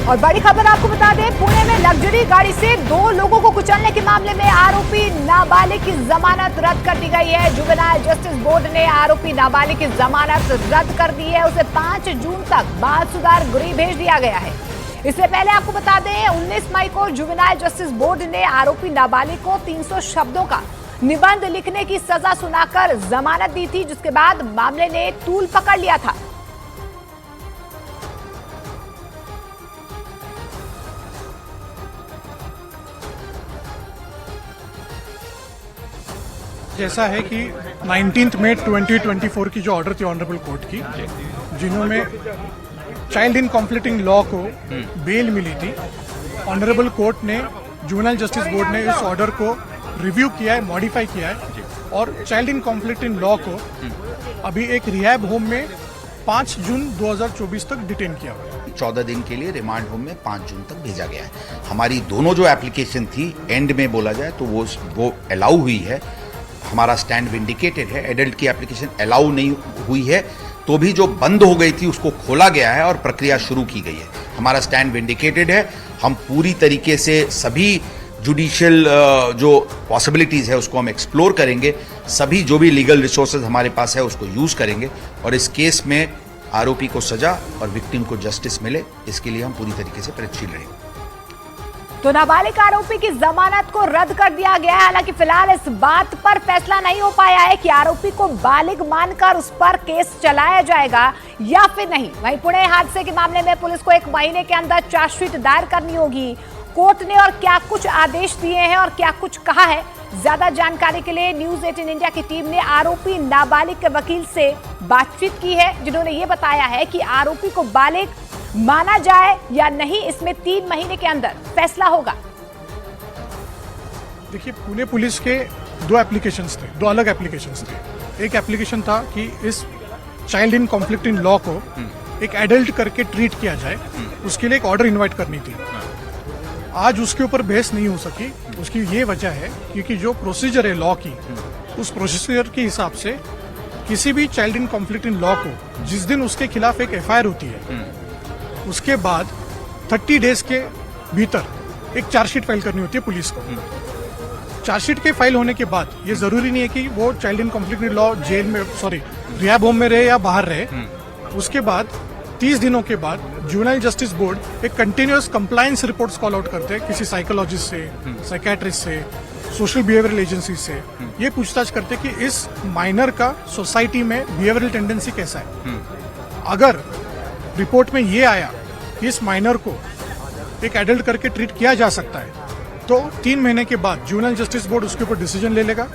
और बड़ी खबर आपको बता दें, पुणे में लग्जरी गाड़ी से 2 लोगों को कुचलने के मामले में आरोपी नाबालिग की जमानत रद्द कर दी गई है। जुवेनाइल जस्टिस बोर्ड ने आरोपी नाबालिग की जमानत रद्द कर दी है। उसे 5 जून तक बाल सुधार गृह भेज दिया गया है। इससे पहले आपको बता दें, 19 मई को जुवेनाइल जस्टिस बोर्ड ने आरोपी नाबालिग को 300 शब्दों का निबंध लिखने की सजा सुनाकर जमानत दी थी, जिसके बाद मामले ने तूल पकड़ लिया था। जैसा है कि 19 मई 2024 की जो ऑर्डर थी ऑनरेबल कोर्ट की, जिन्होंने चाइल्ड इन कॉन्फ्लिक्टिंग लॉ को बेल मिली थी, ऑनरेबल कोर्ट ने जुवेनाइल जस्टिस बोर्ड ने इस ऑर्डर को रिव्यू किया है, मॉडिफाई किया है और चाइल्ड इन कॉन्फ्लिक्टिंग लॉ को अभी एक रिहैब होम में 5 जून 2024 तक डिटेन किया हुआ है। 14 दिन के लिए रिमांड होम में 5 जून तक भेजा गया है। हमारी दोनों जो एप्लीकेशन थी, एंड में बोला जाए तो वो अलाउ हुई है। हमारा स्टैंड विंडिकेटेड है। एडल्ट की एप्लीकेशन अलाउ नहीं हुई है तो भी जो बंद हो गई थी उसको खोला गया है और प्रक्रिया शुरू की गई है। हमारा स्टैंड विंडिकेटेड है। हम पूरी तरीके से सभी जुडिशियल जो पॉसिबिलिटीज है उसको हम एक्सप्लोर करेंगे। सभी जो भी लीगल रिसोर्सेज हमारे पास है उसको यूज करेंगे और इस केस में आरोपी को सजा और विक्टिम को जस्टिस मिले, इसके लिए हम पूरी तरीके से प्रयत्नशील रहेंगे। तो नाबालिग आरोपी की जमानत को रद्द कर दिया गया है। हालांकि फिलहाल इस बात पर फैसला नहीं हो पाया है कि आरोपी को बालिग मानकर उस पर केस चलाया जाएगा या फिर नहीं। वहीं पुणे हादसे के मामले में पुलिस को 1 महीने के अंदर चार्जशीट दायर करनी होगी। कोर्ट ने और क्या कुछ आदेश दिए हैं और क्या कुछ कहा है, ज्यादा जानकारी के लिए न्यूज 18 इंडिया की टीम ने आरोपी नाबालिग के वकील से बातचीत की है, जिन्होंने ये बताया है कि आरोपी को बालिग माना जाए या नहीं, इसमें 3 महीने के अंदर फैसला होगा। देखिए, पुणे पुलिस के 2 एप्लीकेशंस थे, 2 अलग एप्लीकेशंस थे। एक एप्लीकेशन था कि इस चाइल्ड इन कॉन्फ्लिक्टिंग लॉ को एक एडल्ट करके ट्रीट किया जाए, उसके लिए एक ऑर्डर इनवाइट करनी थी। आज उसके ऊपर बहस नहीं हो सकी। उसकी ये वजह है क्योंकि जो प्रोसीजर है लॉ की, उस प्रोसीजर के हिसाब से किसी भी चाइल्ड इन कॉन्फ्लिक्टिंग लॉ को जिस दिन उसके खिलाफ एक FIR होती है, उसके बाद 30 डेज के भीतर एक चार्जशीट फाइल करनी होती है पुलिस को। चार्जशीट के फाइल होने के बाद ये जरूरी नहीं है कि वो child in conflict law jail में रिहैब होम में रहे या बाहर रहे। उसके बाद 30 दिनों के बाद जुवेनाइल जस्टिस बोर्ड एक continuous compliance reports call out करते हैं किसी साइकोलॉजिस्ट से, साइकेट्रिस्ट से, सोशल बिहेवियरल एजेंसी से। ये पूछताछ करते कि इस माइनर का सोसाइटी में बिहेवियरल टेंडेंसी कैसा है। अगर रिपोर्ट में ये आया कि इस माइनर को एक एडल्ट करके ट्रीट किया जा सकता है, तो 3 महीने के बाद जुवेनाइल जस्टिस बोर्ड उसके ऊपर डिसीजन ले लेगा।